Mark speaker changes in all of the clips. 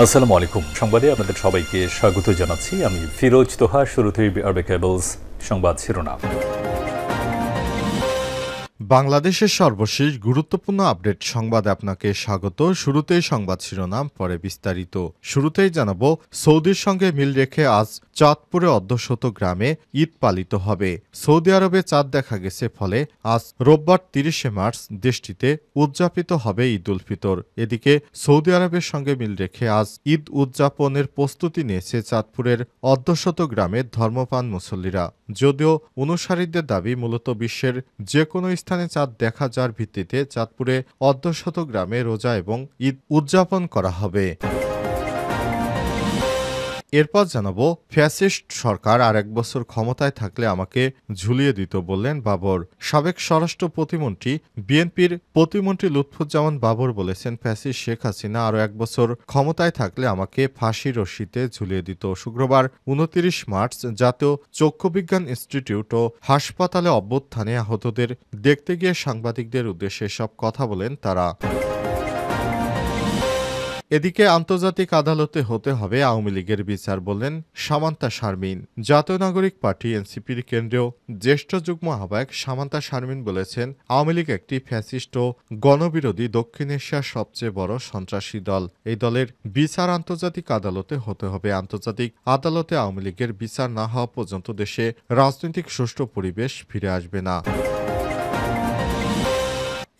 Speaker 1: আসসালামু আলাইকুম। সংবাদে আপনাদের সবাইকে স্বাগত জানাচ্ছি। আমি ফিরোজ তোহা। শুরুতেই আরবে কেবলস সংবাদ শিরোনাম।
Speaker 2: বাংলাদেশের সর্বশেষ গুরুত্বপূর্ণ আপডেট সংবাদে আপনাকে স্বাগত। শুরুতেই সংবাদ শিরোনাম, পরে বিস্তারিত। শুরুতেই জানাবো, সৌদির সঙ্গে মিল রেখে আজ চাঁদপুরে অর্ধশত গ্রামে ঈদ পালিত হবে। সৌদি আরবে চাঁদ দেখা গেছে, ফলে আজ রোববার ৩০শে মার্চ দেশটিতে উদযাপিত হবে ঈদ উল ফিতর। এদিকে সৌদি আরবের সঙ্গে মিল রেখে আজ ঈদ উদযাপনের প্রস্তুতি নিয়েছে চাঁদপুরের অর্ধশত গ্রামের ধর্মপ্রাণ মুসল্লিরা। যদিও অনুসারীদের দাবি, মূলত বিশ্বের যে কোনো স্থানে চাঁদ দেখা যাওয়ার ভিত্তিতে চাঁদপুরে অর্ধশত গ্রামে রোজা এবং ঈদ উদযাপন করা হবে। এরপর জানাবো, ফ্যাসিস্ট সরকার আর এক বছর ক্ষমতায় থাকলে আমাকে ঝুলিয়ে দিত বললেন বাবর। সাবেক স্বরাষ্ট্র প্রতিমন্ত্রী বিএনপির প্রতিমন্ত্রী লুৎফুজ্জামান বাবর বলেছেন, ফ্যাসিস্ট শেখ হাসিনা আরও এক বছর ক্ষমতায় থাকলে আমাকে ফাঁসির রশিতে ঝুলিয়ে দিত। শুক্রবার ২৯ মার্চ জাতীয় চক্ষুবিজ্ঞান ইনস্টিটিউট ও হাসপাতালে অভ্যুত্থানে আহতদের দেখতে গিয়ে সাংবাদিকদের উদ্দেশ্যে সব কথা বলেন তারা। এদিকে আন্তর্জাতিক আদালতে হতে হবে আওয়ামী লীগের বিচার, বললেন সামান্তা শারমিন। জাতীয় নাগরিক পার্টি এনসিপির কেন্দ্রীয় জ্যেষ্ঠ যুগ্ম আহ্বায়ক সামান্তা শারমিন বলেছেন, আওয়ামী লীগ একটি ফ্যাসিস্ট ও গণবিরোধী দক্ষিণ এশিয়ার সবচেয়ে বড় সন্ত্রাসী দল। এই দলের বিচার আন্তর্জাতিক আদালতে হতে হবে। আন্তর্জাতিক আদালতে আওয়ামী লীগের বিচার না হওয়া পর্যন্ত দেশে রাজনৈতিক সুষ্ঠু পরিবেশ ফিরে আসবে না।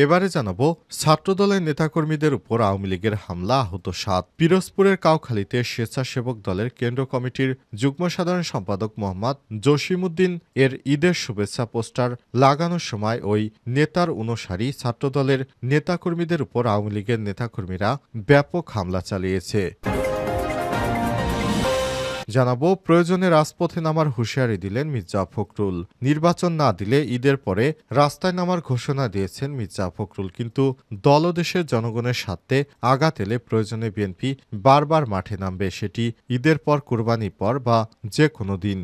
Speaker 2: এবারে জানাবো, ছাত্রদলের নেতাকর্মীদের উপর আওয়ামী লীগের হামলা, আহত ৭। পিরোজপুরের কাউখালীতে স্বেচ্ছাসেবক দলের কেন্দ্রীয় কমিটির যুগ্ম সাধারণ সম্পাদক মোহাম্মদ জসিমউদ্দিন এর ঈদের শুভেচ্ছা পোস্টার লাগানোর সময় ওই নেতার অনুসারী ছাত্রদলের নেতাকর্মীদের উপর আওয়ামী লীগের নেতাকর্মীরা ব্যাপক হামলা চালিয়েছে। জানাবো, প্রয়োজনে রাজপথে নামার হুঁশিয়ারি দিলেন মির্জা ফখরুল। নির্বাচন না দিলে ঈদের পরে রাস্তায় নামার ঘোষণা দিয়েছেন মির্জা ফখরুল, কিন্তু দল ও দেশের জনগণের স্বার্থে আঘাত এলে প্রয়োজনে বিএনপি বারবার মাঠে নামবে, সেটি ঈদের পর, কুরবানির পর বা যে কোনো দিন।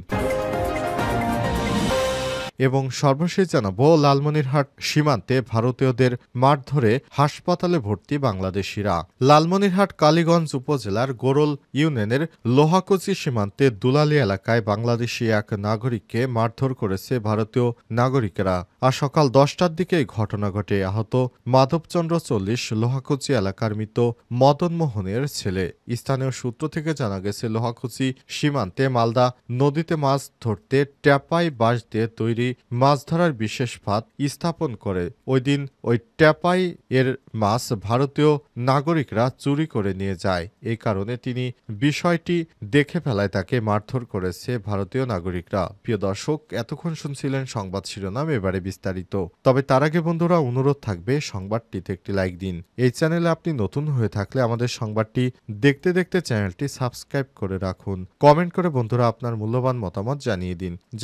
Speaker 2: এবং সর্বশেষ জানাবো, লালমনিরহাট সীমান্তে ভারতীয়দের মারধরে হাসপাতালে ভর্তি বাংলাদেশিরা। লালমনিরহাট কালীগঞ্জ উপজেলার গোরল ইউনিয়নের লোহাকচি সীমান্তে দুলালী এলাকায় বাংলাদেশি এক নাগরিককে মারধর করেছে ভারতীয় নাগরিকেরা। আর সকাল 10টার দিকে এই ঘটনা ঘটে। আহত মাধবচন্দ্র 40 লোহাকচি এলাকার মৃত মদন মোহনের ছেলে। স্থানীয় সূত্র থেকে জানা গেছে, লোহাকচি সীমান্তে মালদা নদীতে মাছ ধরতে ট্যাপাই বাঁশ দিয়ে তৈরি মাছ ধরার বিশেষ ফাঁদ স্থাপন করে ওই দিন ওই ট্যাপাই এর মাছ ভারতীয় নাগরিকরা চুরি করে নিয়ে যায়। এই কারণে তিনি বিষয়টি দেখে ফেলায় তাকে মারধর করেছে ভারতীয় নাগরিকরা। প্রিয় দর্শক, এতক্ষণ শুনছিলেন সংবাদ শিরোনাম, এবারে বিস্তারিত। তবে তার আগে বন্ধুরা, অনুরোধ থাকবে সংবাদটিতে একটি লাইক দিন। এই চ্যানেলে আপনি নতুন হয়ে থাকলে আমাদের সংবাদটি দেখতে দেখতে চ্যানেলটি সাবস্ক্রাইব করে রাখুন। কমেন্ট করে বন্ধুরা আপনার মূল্যবান মতামত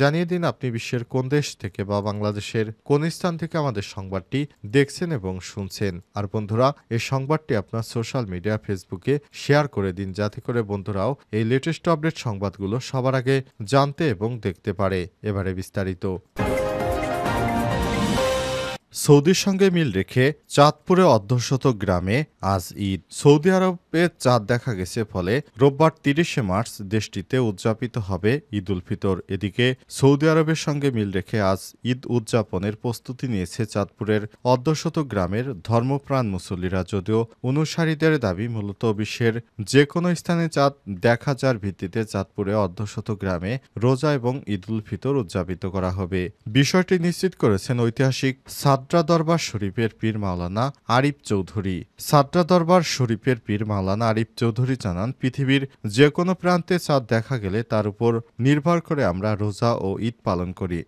Speaker 2: জানিয়ে দিন আপনি বিশ্বের কোন দেশ থেকে বা বাংলাদেশের কোন স্থান থেকে আমাদের সংবাদটি দেখছেন এবং শুনছেন। আর বন্ধুরা, এই সংবাদটি আপনার সোশ্যাল মিডিয়া ফেসবুকে শেয়ার করে দিন, যাতে করে বন্ধুরাও এই লেটেস্ট আপডেট সংবাদগুলো সবার আগে জানতে এবং দেখতে পারে। এবারে বিস্তারিত। সৌদির সঙ্গে মিল রেখে চাঁদপুরে অর্ধশত গ্রামে আজ ঈদ। সৌদি আরবে চাঁদ দেখা গেছে, ফলে রোববার ৩০শে মার্চ দেশটিতে উদযাপিত হবে ঈদ উল ফিতর। এদিকে সৌদি আরবের সঙ্গে মিল রেখে আজ ঈদ উদযাপনের প্রস্তুতি নিয়েছে চাঁদপুরের অর্ধশত গ্রামের ধর্মপ্রাণ মুসল্লিরা। যদিও অনুসারীদের দাবি, মূলত বিশ্বের যে কোনো স্থানে চাঁদ দেখা যাওয়ার ভিত্তিতে চাঁদপুরে অর্ধশত গ্রামে রোজা এবং ঈদ উল ফিতর উদযাপিত করা হবে। বিষয়টি নিশ্চিত করেছেন ঐতিহাসিক সাদ্রা দরবার শরীফের পীর মাওলানা আরিফ চৌধুরী। সাদ্রা দরবার শরীফের পীর মাওলানা আরিফ চৌধুরী জানান, পৃথিবীর যে কোনো প্রান্তে চাঁদ দেখা গেলে তার উপর নির্ভর করে আমরা রোজা ও ঈদ পালন করি।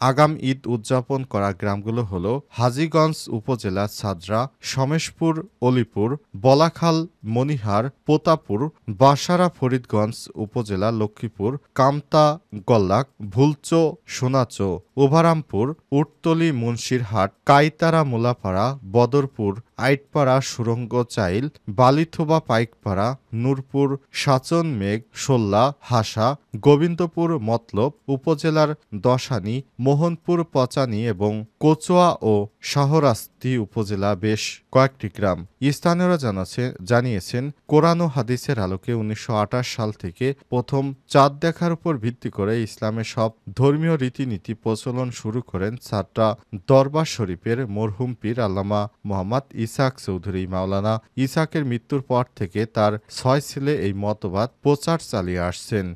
Speaker 2: আগাম ঈদ উদযাপন করা গ্রামগুলো হল হাজীগঞ্জ উপজেলা সাদ্রা, সমেশপুর, অলিপুর, বলাখাল, মনিহার, পোতাপুর, বাসারা, ফরিদগঞ্জ উপজেলা লক্ষ্মীপুর, কামতা, গল্লাক, ভুলচো, সোনাচো, উভারামপুর, উটতলী, মুন্সিরহাট, কাইতারা, মুলাপাড়া, বদরপুর, আইটপাড়া সুরঙ্গ চাইল বালিথোবা পাইকপাড়া নূরপুর সাচন মেঘ সোল্লা হাসা গোবিন্দপুর মতলব উপজেলার দশানী মোহনপুর পচানী এবং কচুয়া ও শাহরাস্তি উপজেলা বেশ কয়েকটি গ্রাম। স্থানীয়রা জানিয়েছেন কোরআন ও হাদিসের আলোকে ১৯২৮ সাল থেকে প্রথম চাঁদ দেখার উপর ভিত্তি করে ইসলামের সব ধর্মীয় রীতিনীতি প্রচলন শুরু করেন ছাত্রা দরবার শরীফের মরহুম পীর আল্লামা মোহাম্মদ ইসাক চৌধুরী। মাওলানা ইসাকের মৃত্যুর পর থেকে তার ৬ ছেলে এই মতবাদ প্রচার চালিয়ে আসছেন।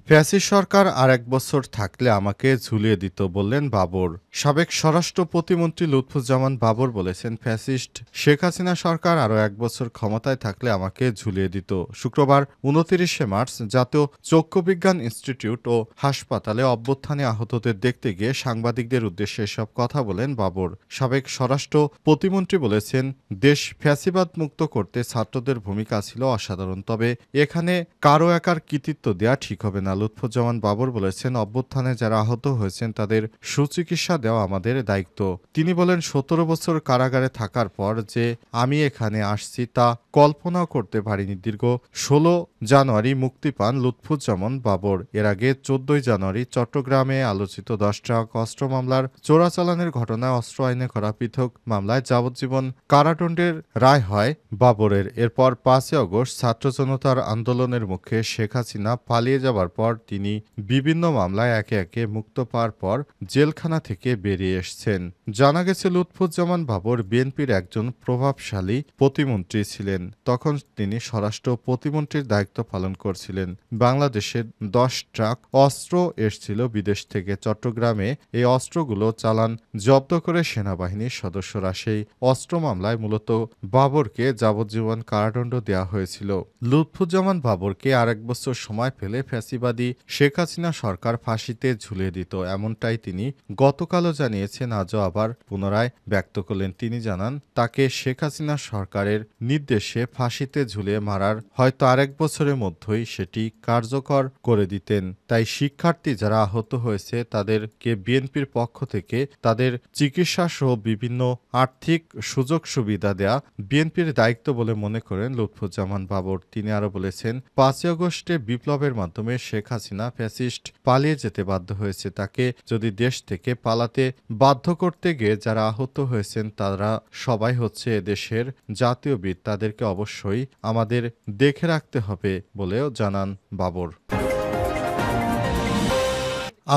Speaker 2: ফ্যাসিস্ট সরকার আর এক বছর থাকলে আমাকে ঝুলিয়ে দিত বললেন বাবর। সাবেক স্বরাষ্ট্র প্রতিমন্ত্রী লুৎফুজ্জামান বাবর বলেছেন, ফ্যাসিস্ট শেখ হাসিনা সরকার আরও এক বছর ক্ষমতায় থাকলে আমাকে ঝুলিয়ে দিত। শুক্রবার ২৯শে মার্চ জাতীয় চক্ষুবিজ্ঞান ইনস্টিটিউট ও হাসপাতালে অভ্যুত্থানে আহতদের দেখতে গিয়ে সাংবাদিকদের উদ্দেশ্যে এসব কথা বলেন বাবর। সাবেক স্বরাষ্ট্র প্রতিমন্ত্রী বলেছেন, দেশ ফ্যাসিবাদ মুক্ত করতে ছাত্রদের ভূমিকা ছিল অসাধারণ, তবে এখানে কারো একার কৃতিত্ব দেয়া ঠিক হবে না। লুৎফুজ্জামান বাবর বলেছেন, অভ্যুত্থানে যারা আহত হয়েছেন তাদের সুচিকিৎসা দেওয়া আমাদের দায়িত্ব। তিনি বলেন, ১৭ বছর কারাগারে থাকার পর যে আমি এখানে আসছি তা কল্পনাও করতে পারিনি। দীর্ঘ ১৬ জানুয়ারি মুক্তি পান লুৎফুজ্জামান বাবর। এর আগে ১৪ জানুয়ারি চট্টগ্রামে আলোচিত ১০টা অস্ত্র মামলার চোরাচালানের ঘটনায় অস্ত্র আইনে করা পৃথক মামলায় যাবজ্জীবন কারাদণ্ডের রায় হয় বাবরের। এরপর ৫ই আগস্ট ছাত্র জনতার আন্দোলনের মুখে শেখ হাসিনা পালিয়ে যাবার পর তিনি বিভিন্ন মামলায় একে একে মুক্ত পাওয়ার পর জেলখানা থেকে বেরিয়ে এসেছেন। জানা গেছে, লুৎফুজ্জামান বাবর বিএনপির একজন প্রভাবশালী প্রতিমন্ত্রী ছিলেন। তখন তিনি স্বরাষ্ট্র প্রতিমন্ত্রীর দায়িত্ব পালন করছিলেন। বাংলাদেশের ১০ ট্রাক অস্ত্র এসেছিল বিদেশ থেকে। চট্টগ্রামে এই অস্ত্রগুলো চালান জব্দ করে সেনাবাহিনীর সদস্যরা। সেই অস্ত্র মামলায় মূলত বাবরকে যাবজ্জীবন কারাদণ্ড দেওয়া হয়েছিল। লুৎফুজ্জামান বাবরকে আরেক বছর সময় পেলে ফ্যাসিবাদী শেখ হাসিনা সরকার ফাঁসিতে ঝুলিয়ে দিত, এমনটাই তিনি গতকালও জানিয়েছেন, আজও আবার পুনরায় ব্যক্ত করলেন। তিনি জানান, তাকে শেখ হাসিনা সরকারের নির্দেশে ফাঁসিতে ঝুলিয়ে মারার হয়তো আরেক বছরের মধ্যেই সেটি কার্যকর করে দিতেন। তাই শিক্ষার্থী যারা আহত হয়েছে তাদেরকে বিএনপির পক্ষ থেকে তাদের চিকিৎসা সহ বিভিন্ন আর্থিক সুযোগ সুবিধা দেয়া বিএনপির দায়িত্ব বলে মনে করেন লুৎফুজ্জামান বাবর। তিনি আরো বলেছেন, ৫ই আগস্টে বিপ্লবের মাধ্যমে শেখ হাসিনা ফ্যাসিস্ট পালিয়ে যেতে বাধ্য হয়েছে। তাকে যদি দেশ থেকে পালাতে বাধ্য করতে গিয়ে যারা আহত হয়েছেন তারা সবাই হচ্ছে এদেশের জাতীয় বীর, তাদেরকে অবশ্যই আমাদের দেখে রাখতে হবে বলেও জানান বাবর।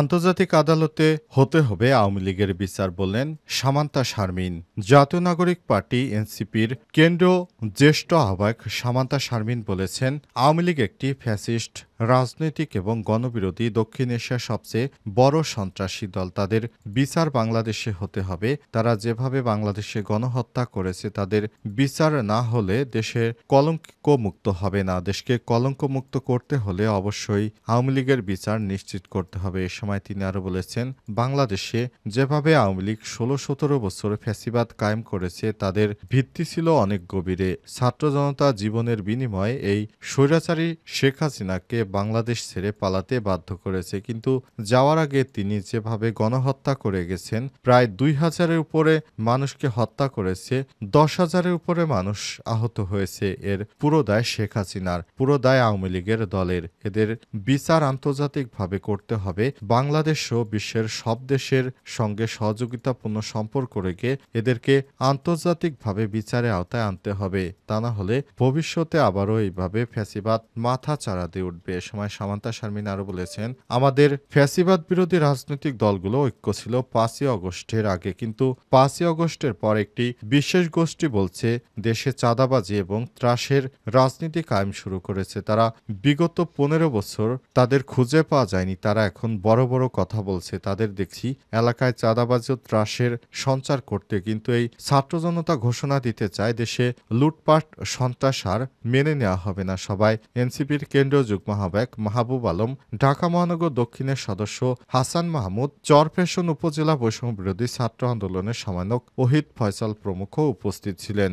Speaker 2: আন্তর্জাতিক আদালতে হতে হবে আওয়ামী লীগের বিচার বললেন সামান্তা শারমিন। জাতীয় নাগরিক পার্টি এনসিপির কেন্দ্রীয় জ্যেষ্ঠ আহ্বায়ক সামান্তা শারমিন বলেছেন, আওয়ামী লীগ একটি ফ্যাসিস্ট রাজনৈতিক এবং গণবিরোধী দক্ষিণ এশিয়ার সবচেয়ে বড় সন্ত্রাসী দল। তাদের বিচার বাংলাদেশে হতে হবে। তারা যেভাবে বাংলাদেশে গণহত্যা করেছে তাদের বিচার না হলে দেশে কলঙ্কমুক্ত হবে না। দেশকে কলঙ্কমুক্ত করতে হলে অবশ্যই আওয়ামী লীগের বিচার নিশ্চিত করতে হবে। এ সময় তিনি আরো বলেছেন, বাংলাদেশে যেভাবে আওয়ামী লীগ ১৬-১৭ বছর ফ্যাসিবাদ কায়েম করেছে তাদের ভিত্তি ছিল অনেক গভীরে। ছাত্র জনতা জীবনের বিনিময়ে এই স্বৈরাচারী শেখ হাসিনাকে বাংলাদেশ ছেড়ে পালাতে বাধ্য করেছে, কিন্তু যাওয়ার আগে তিনি যেভাবে গণহত্যা করে গেছেন, প্রায় ২,০০০-এর উপরে মানুষকে হত্যা করেছে, ১০,০০০-এর উপরে মানুষ আহত হয়েছে। এর পুরো দায় শেখ হাসিনার, পুরো দায় আওয়ামী লীগের দলের। এদের বিচার আন্তর্জাতিকভাবে করতে হবে। বাংলাদেশ সহ বিশ্বের সব দেশের সঙ্গে সহযোগিতাপূর্ণ সম্পর্ক রেখে এদেরকে আন্তর্জাতিকভাবে বিচারের আওতায় আনতে হবে। তা না হলে ভবিষ্যতে আবারও এইভাবে ফ্যাসিবাদ মাথা চাড়া দিয়ে উঠবে। এ সময় সামান্তা শারমিন আরো বলেছেন, আমাদের ফ্যাসিবাদ বিরোধী রাজনৈতিক দলগুলো ঐক্য ছিল ৫ই আগস্টের আগে, কিন্তু ৫ই আগস্টের পর একটি বিশেষ গোষ্ঠী বলছে দেশে চাঁদাবাজি এবং ত্রাসের রাজনীতি কায়েম শুরু করেছে। তারা বিগত ১৫ বছর তাদের খুঁজে পাওয়া যায়নি। তারা এখন বড় বড় কথা বলছে। তাদের দেখছি এলাকায় চাঁদাবাজি ও ত্রাসের সঞ্চার করতে, কিন্তু এই ছাত্র জনতা ঘোষণা দিতে চায় দেশে লুটপাট সন্ত্রাস আর মেনে নেওয়া হবে না। সবাই এনসিপির কেন্দ্রীয় যুগ্ম আহ্বায়ক মাহবুব আলম, ঢাকা মহানগর দক্ষিণের সদস্য হাসান মাহমুদ, চরফ্যাশন উপজেলা বৈষম্য বিরোধী ছাত্র আন্দোলনের সমন্বয়ক ওহিদ ফয়সাল প্রমুখ উপস্থিত ছিলেন।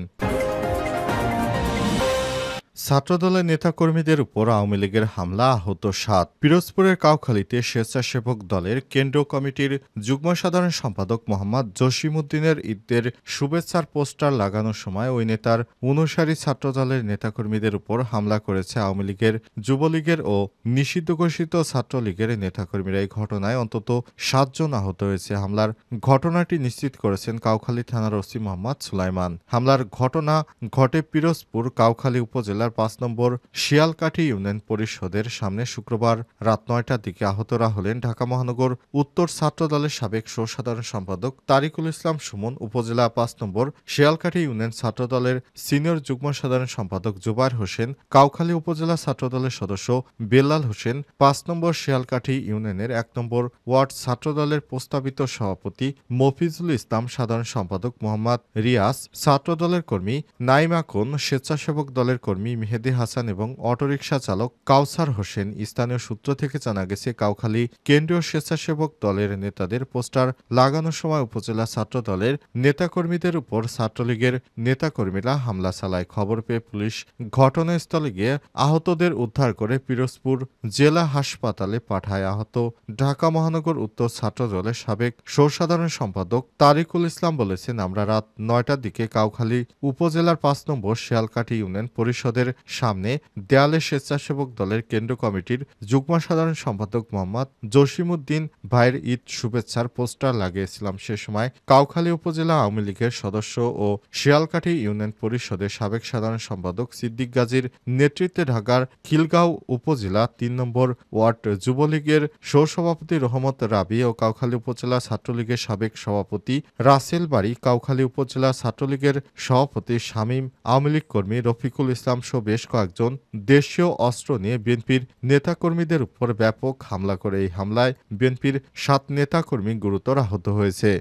Speaker 2: ছাত্রদলের নেতাকর্মীদের উপর আওয়ামী লীগের হামলা, আহত ৭। পিরোজপুরের কাউখালীতে স্বেচ্ছাসেবক দলের কেন্দ্রীয় কমিটির যুগ্ম সাধারণ সম্পাদক মোহাম্মদ জসিমউদ্দিনের ঈদের শুভেচ্ছার পোস্টার লাগানোর সময় ওই নেতার অনুসারী ছাত্রদলের নেতাকর্মীদের উপর হামলা করেছে আওয়ামী লীগের, যুবলীগের ও নিষিদ্ধ ঘোষিত ছাত্রলীগের নেতাকর্মীরা। এই ঘটনায় অন্তত ৭ জন আহত হয়েছে। হামলার ঘটনাটি নিশ্চিত করেছেন কাউখালী থানার ওসি মোহাম্মদ সুলাইমান। হামলার ঘটনা ঘটে পিরোজপুর কাউখালী উপজেলার ৫ নম্বর শিয়ালকাঠি ইউনিয়ন পরিষদের সামনে শুক্রবার রাত ৯টার দিকে। আহতরা হলেন ঢাকা মহানগর উত্তর ছাত্রদলের সাবেক সাধারণ সম্পাদক তারিকুল ইসলাম সুমন, উপজেলা ৫ নম্বর শিয়ালকাঠি ইউনিয়ন ছাত্রদলের সিনিয়র যুগ্ম সাধারণ সম্পাদক জুবায়ের হোসেন, কাউখালী উপজেলা ছাত্রদলের সদস্য বেলাল হোসেন, ৫ নম্বর শিয়ালকাঠি ইউনিয়নের ১ নম্বর ওয়ার্ড ছাত্রদলের প্রস্তাবিত সভাপতি মফিজুল ইসলাম, সাধারণ সম্পাদক মোহাম্মদ রিয়াজ, ছাত্রদলের কর্মী নাইমা কোন, স্বেচ্ছাসেবক দলের কর্মী মেহেদী হাসান এবং অটোরিকশা চালক কাউসার হোসেন। স্থানীয় সূত্র থেকে জানা গেছে, কাউখালী কেন্দ্রীয় স্বেচ্ছাসেবক দলের নেতাদের পোস্টার লাগানোর সময় উপজেলা ছাত্র দলের নেতাকর্মীদের উপর ছাত্রলীগের নেতাকর্মীরা হামলা চালায়। খবর পেয়ে পুলিশ ঘটনাস্থলে গিয়ে আহতদের উদ্ধার করে পিরোজপুর জেলা হাসপাতালে পাঠায়। আহত ঢাকা মহানগর উত্তর ছাত্র দলের সাবেক সাধারণ সম্পাদক তারিকুল ইসলাম বলেছেন, আমরা রাত ৯টার দিকে কাউখালী উপজেলার ৫ নম্বর শিয়ালকাঠি ইউনিয়ন পরিষদের সামনে দেয়ালে স্বেচ্ছাসেবক দলের কেন্দ্র কমিটির যুগ্ম সাধারণ সম্পাদক মোহাম্মদ জসিমউদ্দিন ভাইয়ের ঈদ শুভেচ্ছার পোস্টার লাগিয়েছিলাম। সে সময় কাউখালী উপজেলা আওয়ামী লীগের সদস্য ও শিয়ালকাঠি ইউনিয়ন পরিষদের সাবেক সাধারণ সম্পাদক সিদ্দিক গাজীর নেতৃত্বে ঢাকার খিলগাঁও উপজেলা ৩ নম্বর ওয়ার্ড যুবলীগের সহসভাপতি রহমত রাবি ও কাউখালী উপজেলা ছাত্রলীগের সাবেক সভাপতি রাসেল বাড়ি, কাউখালী উপজেলা ছাত্রলীগের সভাপতি শামীম, আওয়ামী লীগ কর্মী রফিকুল ইসলাম সহ বেশ কয়েকজন দেশীয় অস্ত্র নিয়ে বিএনপির নেতাকর্মীদের উপর ব্যাপক হামলা করে। এই হামলায় বিএনপির ৭ নেতাকর্মী গুরুতর আহত হয়েছে।